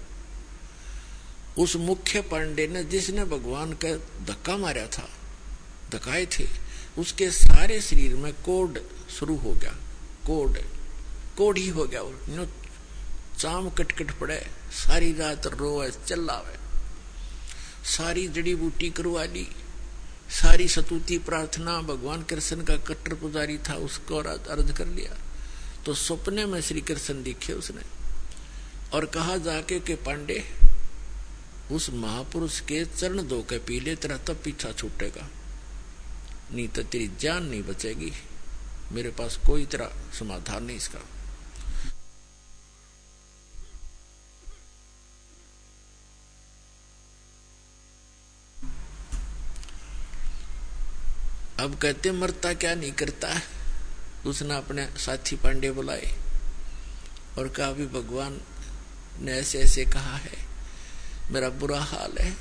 उस मुख्य पांडे ने जिसने भगवान का धक्का मारा था, धक्काए थे, उसके सारे शरीर में कोड शुरू हो गया, कोड ही हो गया। वो चाम कटकट पड़े, सारी रात रोए चिल्लावे, सारी जड़ी बूटी करवा ली, सारी सतुति प्रार्थना, भगवान कृष्ण का कट्टर पुजारी था, उसको अर्ज कर लिया। तो सपने में श्री कृष्ण दिखे उसने और कहा जाके कि पांडे, उस महापुरुष के चरण धो के पी ले, तेरा तब पीछा छूटेगा, नहीं तो तेरी जान नहीं बचेगी। मेरे पास कोई तेरा समाधान नहीं इसका। अब कहते मरता क्या नहीं करता। उसने अपने साथी पांडे बुलाए और कहा भी भगवान ने ऐसे ऐसे कहा है, मेरा बुरा हाल है,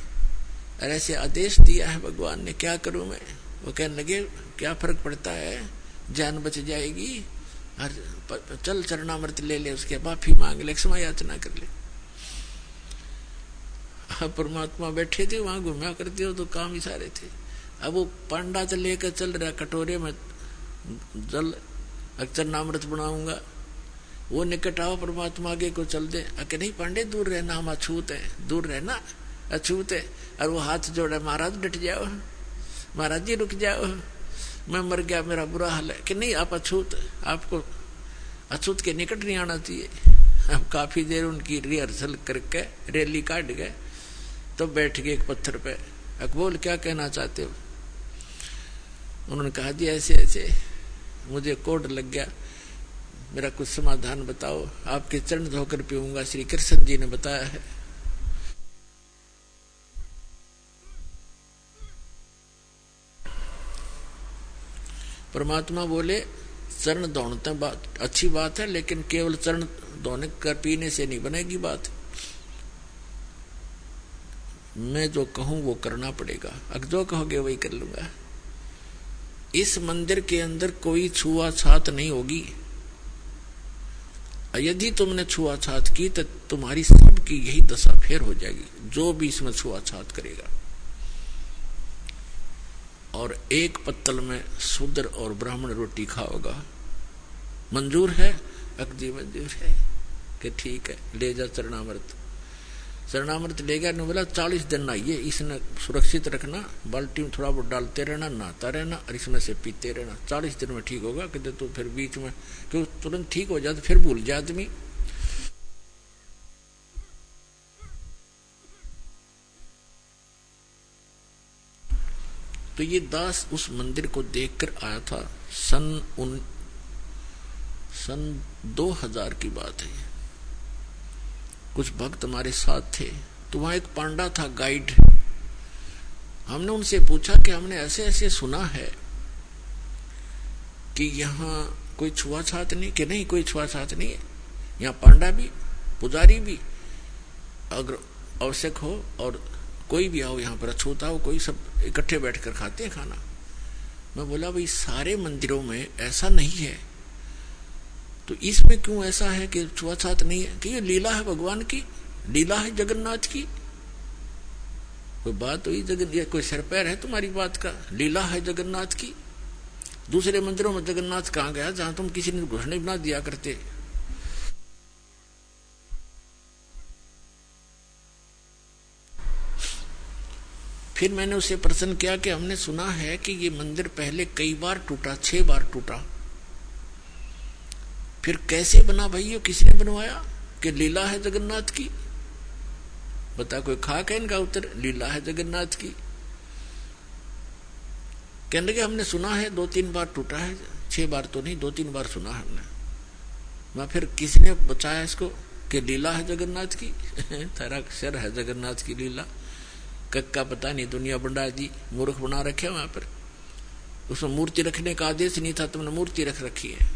और ऐसे आदेश दिया है भगवान ने, क्या करूं मैं। वो कहने लगे क्या फर्क पड़ता है, जान बच जाएगी, और चल चरणामृत ले ले, उसके माफी मांग ले, क्षमा याचना कर ले। परमात्मा बैठे थे वहां, घूमया करते हो तो काम ही सारे थे। अब वो पांडा तो लेकर चल रहा कटोरे में जल, चरणामृत बनाऊंगा, वो निकट आओ परमात्मा आगे को चल दे, अके नहीं पांडे दूर रहना, हम अछूत है, दूर रहना, अछूत है। और वो हाथ जोड़े, महाराज डट जाओ, महाराज जी रुक जाओ, मैं मर गया, मेरा बुरा हाल है। कि नहीं आप अछूत, आपको अछूत के निकट नहीं आना चाहिए। अब काफी देर उनकी रिहर्सल करके रैली काट गए, तो बैठ गए एक पत्थर पे। अकबोल क्या कहना चाहते हो। उन्होंने कहा जी ऐसे ऐसे मुझे कोड लग गया, मेरा कुछ समाधान बताओ, आपके चरण धोकर पीऊंगा, श्री कृष्ण जी ने बताया है। परमात्मा बोले चरण धोने बात अच्छी बात है, लेकिन केवल चरण धोने कर पीने से नहीं बनेगी बात, मैं जो कहूं वो करना पड़ेगा, अगर जो कहोगे वही कर लूंगा। इस मंदिर के अंदर कोई छुआछात नहीं होगी, यदि तुमने छुआछात की तो तुम्हारी सबकी यही दशा फेर हो जाएगी, जो भी इसमें छुआछात करेगा। और एक पत्तल में शूद्र और ब्राह्मण रोटी खाओगा, मंजूर है? अकदी मंजूर है कि ठीक है, ले जा चरणामृत। चरणामृत ले गया, ने बोला 40 दिन नहाइए, इसने सुरक्षित रखना, बाल्टी में थोड़ा बहुत डालते रहना, नहाता रहना और इसमें से पीते रहना, 40 दिन में ठीक होगा। कहते तो फिर बीच में क्योंकि तुरंत ठीक हो जाए तो फिर भूल जाए आदमी। तो ये दास उस मंदिर को देखकर आया था, सन 2000 की बात है। कुछ भक्त हमारे साथ थे, तो वहां एक पांडा था गाइड। हमने उनसे पूछा कि हमने ऐसे ऐसे सुना है कि यहाँ कोई छुआछात नहीं, कि नहीं कोई छुआछात नहीं है, यहाँ पांडा भी पुजारी भी अगर आवश्यक हो और कोई भी आओ यहाँ पर अछूता हो, कोई सब इकट्ठे बैठकर खाते हैं खाना। मैं बोला भाई सारे मंदिरों में ऐसा नहीं है, तो इसमें क्यों ऐसा है कि छुआछात नहीं है? कि ये लीला है भगवान की, लीला है जगन्नाथ की। कोई बात हुई ये कोई सिर पैर है तुम्हारी बात का? लीला है जगन्नाथ की। दूसरे मंदिरों में जगन्नाथ कहाँ गया जहां तुम किसी ने घोषणा बना दिया करते? फिर मैंने उसे प्रश्न किया कि हमने सुना है कि ये मंदिर पहले कई बार टूटा, 6 बार टूटा, फिर कैसे बना भाई, ये किसने बनवाया? कि लीला है जगन्नाथ की। बता कोई खाक है इनका उत्तर, लीला है जगन्नाथ की। कहने लगे हमने सुना है 2-3 बार टूटा है, 6 बार तो नहीं, 2-3 बार सुना है हमने। मैं फिर किसने बचाया इसको कि लीला है जगन्नाथ की? तेरा सिर है जगन्नाथ की लीला। कक्का पता नहीं दुनिया बंडा जी मूर्ख बना रखे वहां पर। उसमें मूर्ति रखने का आदेश नहीं था, तुमने मूर्ति रख रखी है।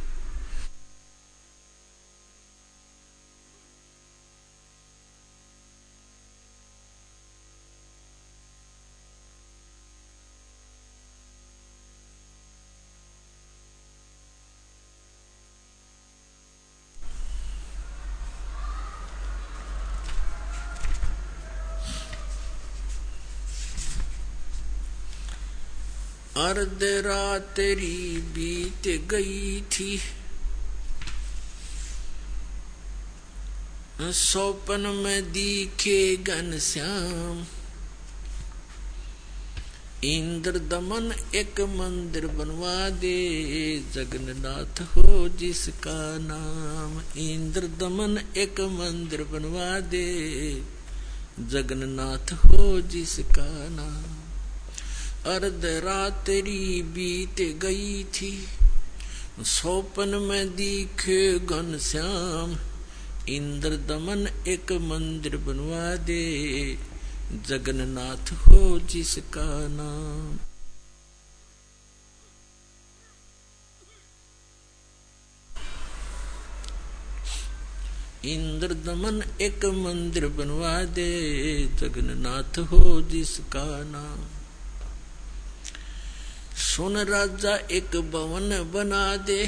अर्ध रात्रि बीत गई थी, स्वप्न में दिखे घनश्याम। इंद्र दमन एक मंदिर बनवा दे, जगन्नाथ हो जिसका नाम। इंद्र दमन एक मंदिर बनवा दे, जगन्नाथ हो जिसका नाम। अर्ध रात्रि बीत गई थी, स्वप्न में दिखे घनश्याम। इंद्र दमन एक मंदिर बनवा दे, जगन्नाथ हो जिसका नाम। इंद्र दमन एक मंदिर बनवा दे, जगन्नाथ हो जिसका नाम। सुन राजा एक भवन बना दे,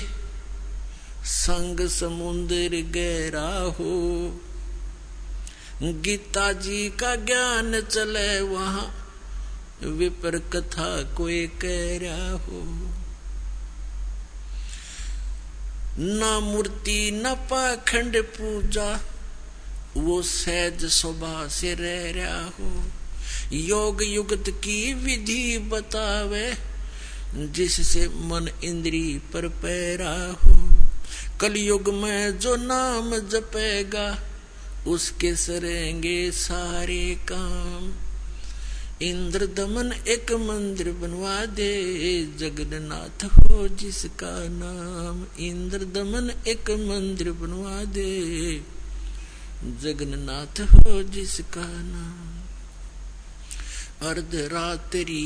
संग समुद्र गहरा हो। गीता जी का ज्ञान चले वहां, विपर कथा कोई कह रहा हो। ना मूर्ति न पाखंड पूजा, वो सहज स्वभाव से रह रहा हो। योग युगत की विधि बतावे, जिससे मन इंद्री पर पैरा हो। कलयुग में जो नाम जपेगा, उसके सरेंगे सारे काम। इंद्र दमन एक मंदिर बनवा दे, जगन्नाथ हो जिसका नाम। इंद्र दमन एक मंदिर बनवा दे, जगन्नाथ हो जिसका नाम। अर्ध रात्रि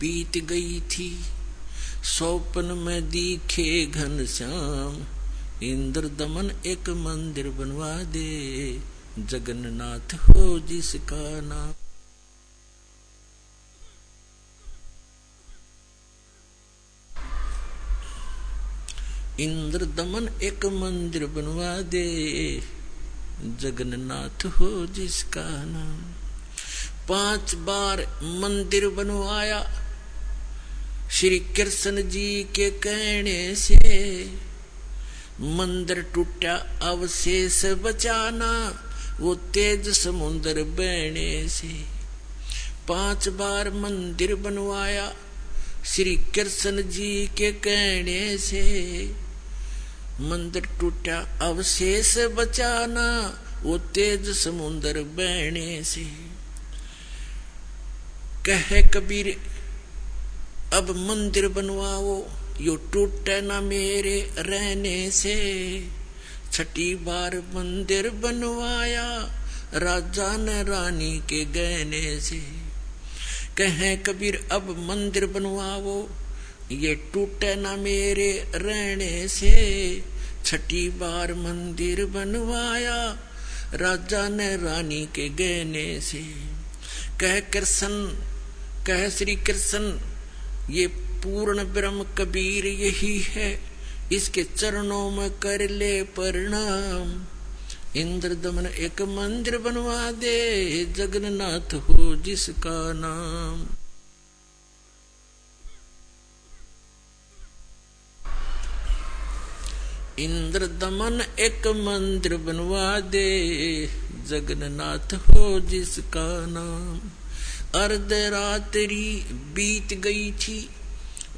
बीत गई थी, स्वप्न में दिखे घनश्याम। इंद्र दमन एक मंदिर बनवा दे, जगन्नाथ हो जिसका नाम। इंद्र दमन एक मंदिर बनवा दे, जगन्नाथ हो जिसका नाम। 5 बार मंदिर बनवाया, श्री कृष्ण जी के कहने से। मंदिर टूटा अवशेष बचाना, वो तेज समुद्र बहने से। 5 बार मंदिर बनवाया, श्री कृष्ण जी के कहने से। मंदिर टूटा अवशेष बचाना, वो तेज समुद्र बहने से। कहे कबीर अब मंदिर बनवाओ, यो टूटे ना मेरे रहने से। 6 बार मंदिर बनवाया, राजा ने रानी के गहने से। कहे कबीर अब मंदिर बनवाओ, ये टूटे ना मेरे रहने से। 6 बार मंदिर बनवाया, राजा ने रानी के गहने से। कह कृष्ण, कह श्री कृष्ण, ये पूर्ण ब्रह्म कबीर यही है, इसके चरणों में कर ले प्रणाम। इंद्र दमन एक मंदिर बनवा दे, जगन्नाथ हो जिसका नाम। इंद्र दमन एक मंदिर बनवा दे, जगन्नाथ हो जिसका नाम। अर्ध रात्रि बीत गई थी,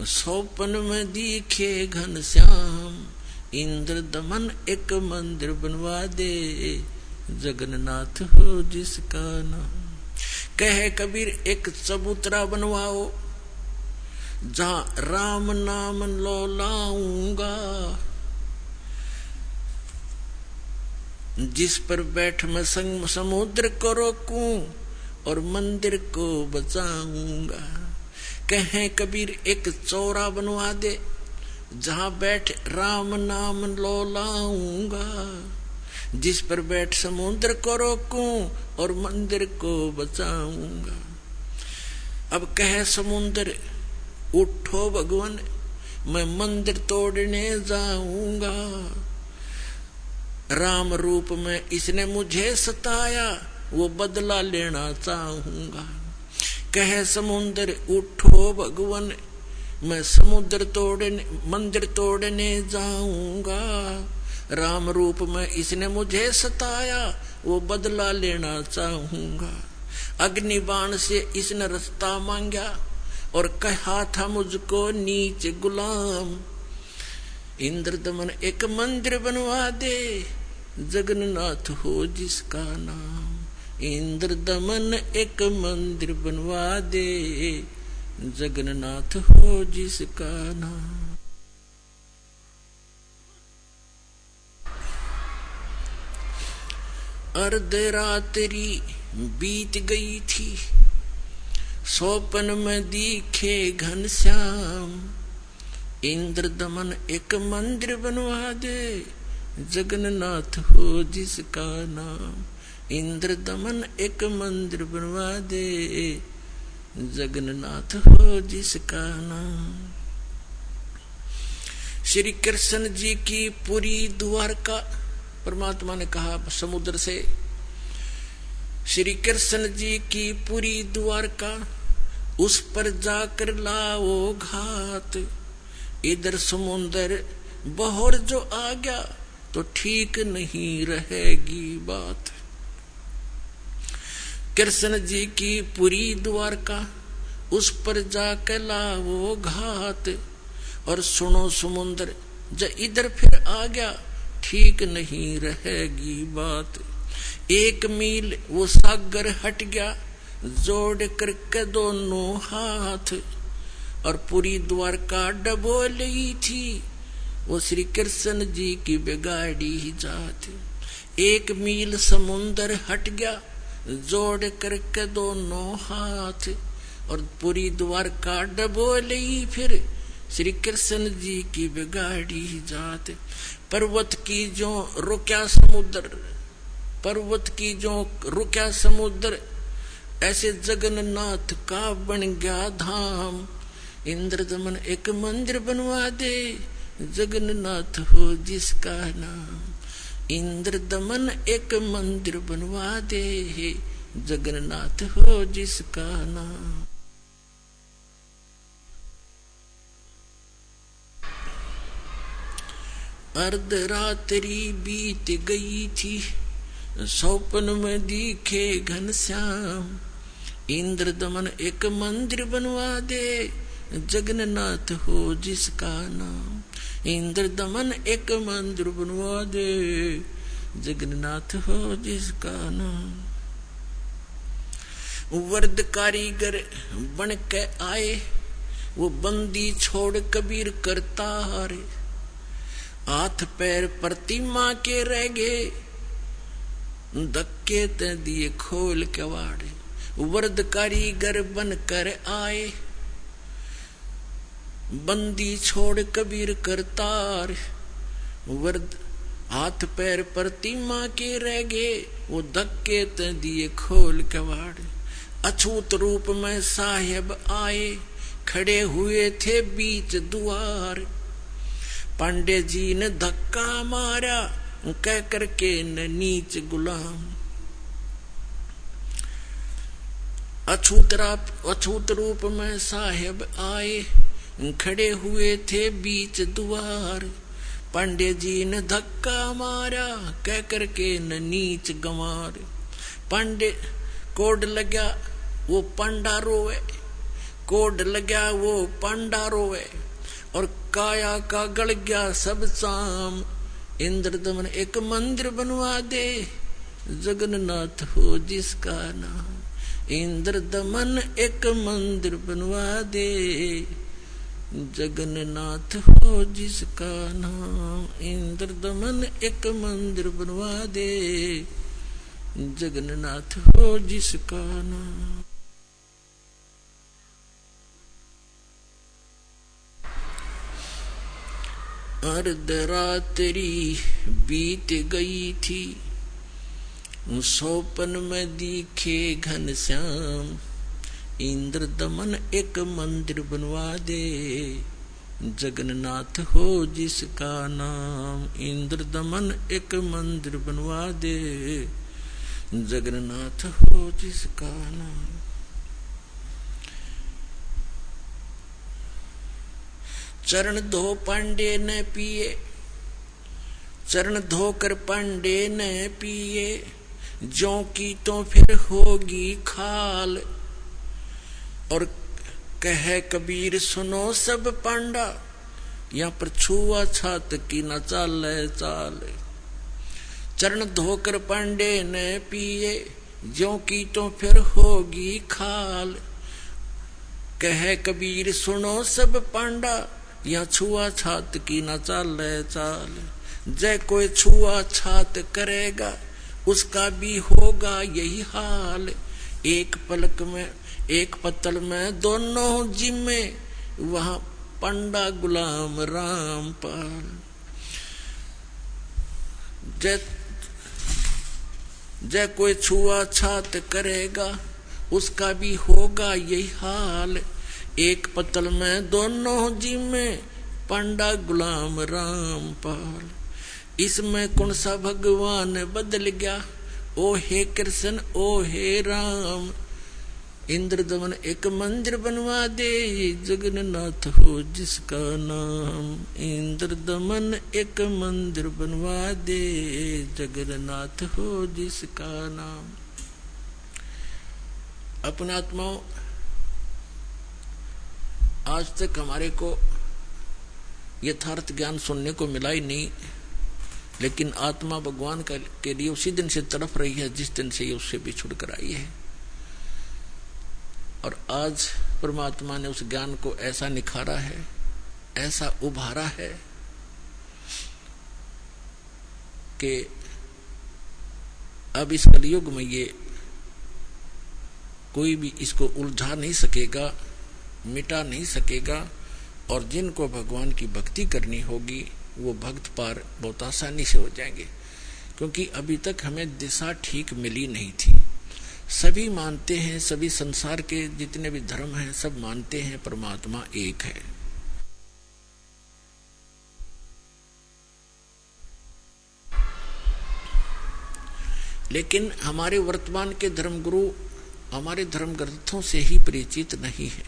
स्वप्न में दिखे घनश्याम। इंद्र दमन एक मंदिर बनवा दे, जगन्नाथ हो जिसका नाम। कहे कबीर एक चबूतरा बनवाओ जहां राम नाम लो लाऊंगा, जिस पर बैठ मैं संग समुद्र को रोकूं और मंदिर को बचाऊंगा। कहे कबीर एक चौरा बनवा दे जहां बैठ राम नाम लो लाऊंगा, जिस पर बैठ समुद्र को रोकूं और मंदिर को बचाऊंगा। अब कहे समुद्र उठो भगवान मैं मंदिर तोड़ने जाऊंगा, राम रूप में इसने मुझे सताया वो बदला लेना चाहूंगा। कहे समुद्र उठो भगवान मैं समुद्र तोड़ने मंदिर तोड़ने जाऊंगा, राम रूप में इसने मुझे सताया वो बदला लेना चाहूंगा। अग्निबाण से इसने रास्ता मांगा और कहा था मुझको नीच गुलाम, इंद्रदमन एक मंदिर बनवा दे जगन्नाथ हो जिसका नाम। इंद्रदमन एक मंदिर बनवा दे जगन्नाथ हो जिसका नाम। अर्धरात्रि बीत गई थी स्वप्न में दिखे घनश्याम, इंद्रदमन एक मंदिर बनवा दे जगन्नाथ हो जिसका नाम। इंद्रदमन एक मंदिर बनवा दे जगन्नाथ हो जिसका नाम। श्री कृष्ण जी की पूरी द्वारका, परमात्मा ने कहा समुद्र से, श्री कृष्ण जी की पूरी द्वारका उस पर जाकर लाओ घात, इधर समुद्र बहर जो आ गया तो ठीक नहीं रहेगी बात। कृष्ण जी की पूरी द्वारका उस पर जाकर लाओ घात, और सुनो समुद्र जब इधर फिर आ गया ठीक नहीं रहेगी बात। एक मील वो सागर हट गया जोड़ करके दोनों हाथ, और पूरी द्वारका डबोली थी वो श्री कृष्ण जी की बिगाड़ी जात। एक मील समुद्र हट गया जोड़ करके दोनों हाथ, और पूरी द्वारका डबोली फिर श्री कृष्ण जी की बिगाड़ी जात। पर्वत की जो रुक्या समुद्र, पर्वत की जो रुक्या समुद्र, ऐसे जगन्नाथ का बन गया धाम। इंद्रदमन एक मंदिर बनवा दे जगन्नाथ हो जिसका नाम। इंद्रदमन एक मंदिर बनवा दे जगन्नाथ हो जिसका नाम। अर्धरात्रि बीत गई थी स्वप्न में दिखे घनश्याम, इंद्रदमन एक मंदिर बनवा दे जगन्नाथ हो जिसका नाम। इंद्रदमन एक मंदिर बनवा दे जगन्नाथ हो जिसका नाम। वर्द कारीगर बन के आए वो बंदी छोड़ कबीर करता हारे, हाथ पैर प्रतिमा के रह गए धक्के ते दिए खोल के वाड़े। वर्द कारीगर बन कर आए बंदी छोड़ कबीर करतार, वर्द हाथ पैर प्रतिमा के रह गए वो धक्के ते दिए खोल के वाड़े। अछूत रूप में साहेब आए खड़े हुए थे बीच द्वार, पांडे जी ने धक्का मारा कह करके न नीच गुलाम। अछूत रूप में साहेब आए खड़े हुए थे बीच द्वार, पांडे जी ने धक्का मारा कह करके न नीच गंवार। पांडे कोड लगा वो पांडा रोवे, कोड लगा वो पांडा रोवे, और काया का गल गया सब शाम। इंद्रदमन एक मंदिर बनवा दे जगन्नाथ हो जिसका नाम, इंद्र दमन एक मंदिर बनवा दे। जगन्नाथ हो जिसका नाम, इंद्र दमन एक मंदिर बनवा दे। जगन्नाथ हो जिसका नाम। अर्धरात्रि बीत गई थी, सौपन में दिखे घनश्याम। इंद्र दमन एक मंदिर बनवा दे। जगन्नाथ हो जिसका नाम, इंद्र दमन एक मंदिर बनवा दे। जगन्नाथ हो जिसका नाम। चरण धो पांडे न पिए, चरण धोकर पांडे न पिए। जो की तो फिर होगी खाल, और कहे कबीर सुनो सब पांडा। यहाँ पर छुआ छात की न चाल चाल। चरण धोकर पांडे न पिए, जो की तो फिर होगी खाल। कहे कबीर सुनो सब पांडा, यहाँ छुआ छात की न चाल चाल। जय कोई छुआ छात करेगा, उसका भी होगा यही हाल। एक पलक में एक पत्तल में दोनों जिम्मे, वहां पंडा गुलाम रामपाल। जय कोई छुआ छात करेगा, उसका भी होगा यही हाल। एक पत्तल में दोनों जिम्मे, पंडा गुलाम रामपाल। इसमें कौन सा भगवान बदल गया, ओ हे कृष्ण ओ हे राम। इंद्र दमन एक मंदिर बनवा दे। जगन्नाथ हो जिसका नाम, इंद्र दमन एक मंदिर बनवा दे। जगन्नाथ हो जिसका नाम। अपने आत्माओं, आज तक हमारे को यथार्थ ज्ञान सुनने को मिला ही नहीं, लेकिन आत्मा भगवान के लिए उसी दिन से तड़प रही है जिस दिन से ये उससे बिछुड़ कर आई है। और आज परमात्मा ने उस ज्ञान को ऐसा निखारा है, ऐसा उभारा है कि अब इस कलयुग में ये कोई भी इसको उलझा नहीं सकेगा, मिटा नहीं सकेगा। और जिनको भगवान की भक्ति करनी होगी वो भक्त पार बहुत आसानी से हो जाएंगे, क्योंकि अभी तक हमें दिशा ठीक मिली नहीं थी। सभी मानते हैं, सभी संसार के जितने भी धर्म हैं सब मानते हैं परमात्मा एक है। लेकिन हमारे वर्तमान के धर्मगुरु हमारे धर्म ग्रंथों से ही परिचित नहीं है,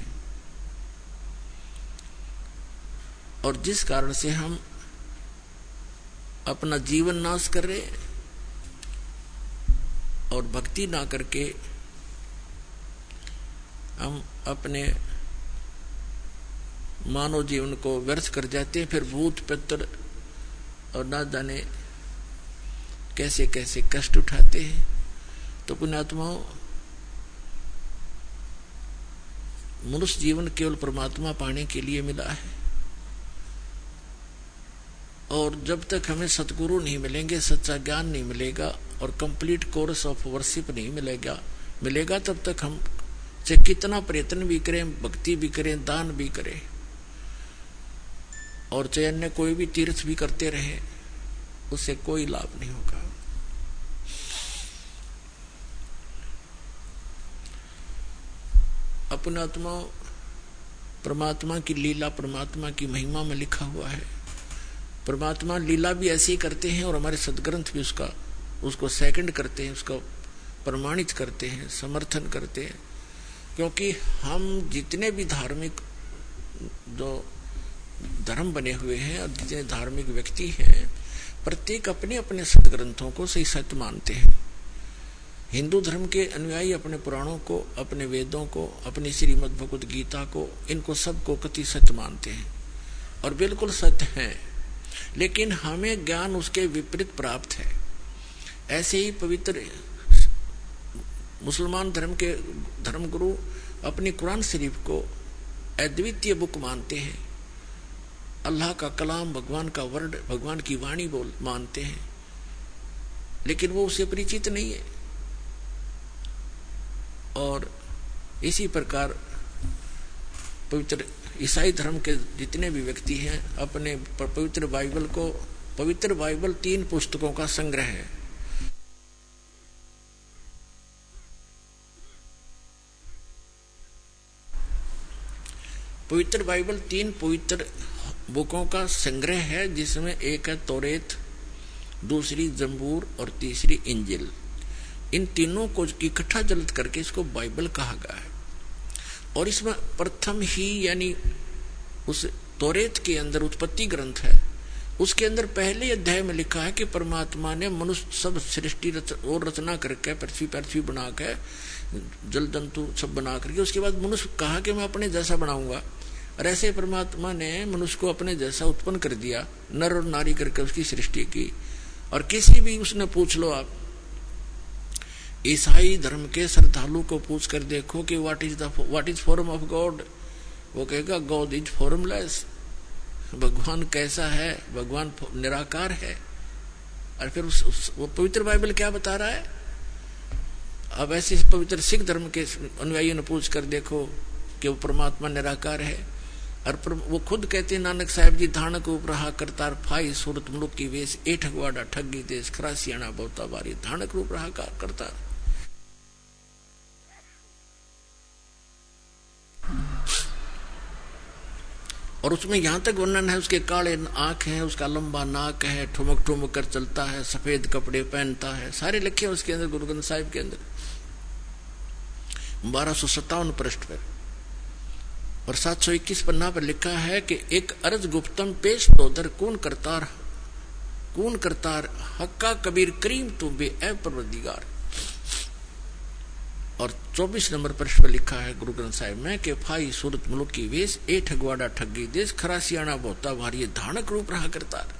और जिस कारण से हम अपना जीवन नाश कर रहे और भक्ति ना करके हम अपने मानव जीवन को व्यर्थ कर जाते हैं। फिर भूत पितर और ना जाने कैसे कैसे कष्ट उठाते हैं। तो पुण्यात्माओं, मनुष्य जीवन केवल परमात्मा पाने के लिए मिला है, और जब तक हमें सतगुरु नहीं मिलेंगे, सच्चा ज्ञान नहीं मिलेगा और कंप्लीट कोर्स ऑफ वर्शिप नहीं मिलेगा, तब तक हम चाहे कितना प्रयत्न भी करें, भक्ति भी करें, दान भी करें, और चाहे अन्य कोई भी तीर्थ भी करते रहे, उससे कोई लाभ नहीं होगा। अपने आत्मा परमात्मा की लीला, परमात्मा की महिमा में लिखा हुआ है। परमात्मा लीला भी ऐसे ही करते हैं और हमारे सदग्रंथ भी उसको सेकंड करते हैं, उसको प्रमाणित करते हैं, समर्थन करते हैं। क्योंकि हम जितने भी धार्मिक जो धर्म बने हुए हैं और जितने धार्मिक व्यक्ति हैं, प्रत्येक अपने अपने सदग्रंथों को सही सत्य मानते हैं। हिंदू धर्म के अनुयायी अपने पुराणों को, अपने वेदों को, अपनी श्रीमद् भगवद गीता को, इनको सबको कति सत्य मानते हैं और बिल्कुल सत्य हैं। लेकिन हमें ज्ञान उसके विपरीत प्राप्त है। ऐसे ही पवित्र मुसलमान धर्म के धर्मगुरु अपनी कुरान शरीफ को अद्वितीय बुक मानते हैं, अल्लाह का कलाम, भगवान का वर्ड, भगवान की वाणी बोल मानते हैं, लेकिन वो उससे परिचित नहीं है। और इसी प्रकार पवित्र ईसाई धर्म के जितने भी व्यक्ति हैं अपने पवित्र बाइबल को, पवित्र बाइबल 3 पुस्तकों का संग्रह है। पवित्र बाइबल 3 पवित्र बुकों का संग्रह है, जिसमें एक है तौरेत, दूसरी जंबूर और तीसरी इंजिल। इन तीनों को इकट्ठा जल्द करके इसको बाइबल कहा गया है। और इसमें प्रथम ही यानी उस तौरेत के अंदर उत्पत्ति ग्रंथ है, उसके अंदर पहले अध्याय में लिखा है कि परमात्मा ने मनुष्य सब सृष्टि और रचना करके पृथ्वी बना के जल जंतु सब बना करके उसके बाद मनुष्य कहा कि मैं अपने जैसा बनाऊंगा। और ऐसे परमात्मा ने मनुष्य को अपने जैसा उत्पन्न कर दिया, नर और नारी करके उसकी सृष्टि की। और किसी भी उसने पूछ लो आप ईसाई धर्म के श्रद्धालु को पूछ कर देखो कि what is form of God, वो कहेगा गॉड इज फॉर्मलेस, भगवान कैसा है, भगवान निराकार है। और फिर वो पवित्र बाइबल क्या बता रहा है। अब ऐसे पवित्र सिख धर्म के अनुयायियों ने पूछ कर देखो कि वो परमात्मा निराकार है। और वो खुद कहते हैं नानक साहब जी, धानक उपरहा करतार फाई सूरत मुलुक की वेश, ए ठगवाड़ा ठगी देश खरासियाना बहुता बारी, धानक रूप रहा करतार। और उसमें यहां तक वर्णन है, उसके काले आंख है, उसका लंबा नाक है, ठुमक ठुमक कर चलता है, सफेद कपड़े पहनता है, सारे लिखे उसके अंदर गुरु ग्रंथ साहिब के अंदर 1257 पृष्ठ पर। और 721 पन्ना पर लिखा है कि एक अर्ज गुप्तम पेश दोदर कौन करतार हक्का कबीर करीम तू बे ए परवरदिगार। और 24 नंबर पृष्ठ पर लिखा है गुरु ग्रंथ साहिब में कि फाई सूरत मुलुक की वेश, ए ठगवाड़ा ठगी देश खरासियाना बहुता भारी, धानक रूप रहा करतार।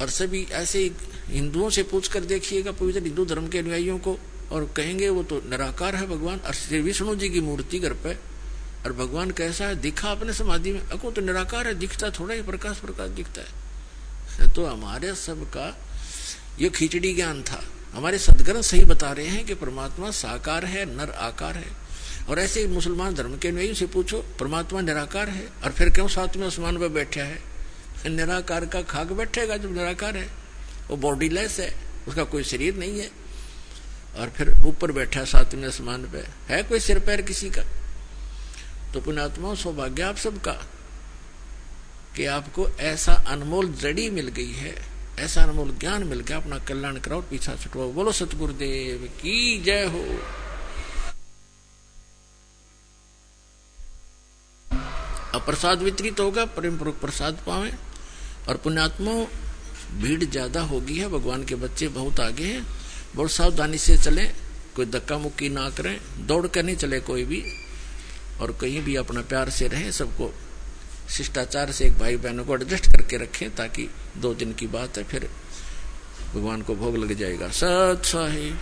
और सभी ऐसे हिंदुओं से पूछ कर देखिएगा पवित्र हिंदू धर्म के अनुयायियों को, और कहेंगे वो तो निराकार है भगवान। और श्री विष्णु जी की मूर्ति घर पे, और भगवान कैसा है, दिखा अपने समाधि में, अको तो निराकार है, दिखता थोड़ा ही प्रकाश दिखता है। तो हमारे सबका ये खिचड़ी ज्ञान था। हमारे सदग्रंथ सही बता रहे हैं कि परमात्मा साकार है, नर आकार है। और ऐसे मुसलमान धर्म के अनुयायियों से पूछो परमात्मा निराकार है, और फिर क्यों 7वें आसमान पर बैठा है। निराकार का खाक बैठेगा जब निराकार है, वो बॉडीलेस है, उसका कोई शरीर नहीं है, और फिर ऊपर बैठा 7वें आसमान पे, है कोई सिर पैर किसी का। तो पुण्यात्मा सौभाग्य आप सबका कि आपको ऐसा अनमोल जड़ी मिल गई है, ऐसा अनमोल ज्ञान मिल गया। अपना कल्याण कराओ, पीछा छुटवाओ। बोलो सतगुरुदेव की जय हो। अब प्रसाद वितरित होगा, प्रेम पूर्वक प्रसाद पावे। और पुण्यात्मा भीड़ ज्यादा होगी है, भगवान के बच्चे बहुत आगे हैं, बहुत सावधानी से चलें, कोई धक्का मुक्की ना करें, दौड़ कर नहीं चले कोई भी, और कहीं भी अपना प्यार से रहें, सबको शिष्टाचार से एक भाई बहनों को एडजस्ट करके रखें, ताकि 2 दिन की बात है, फिर भगवान को भोग लग जाएगा। सत साहिब।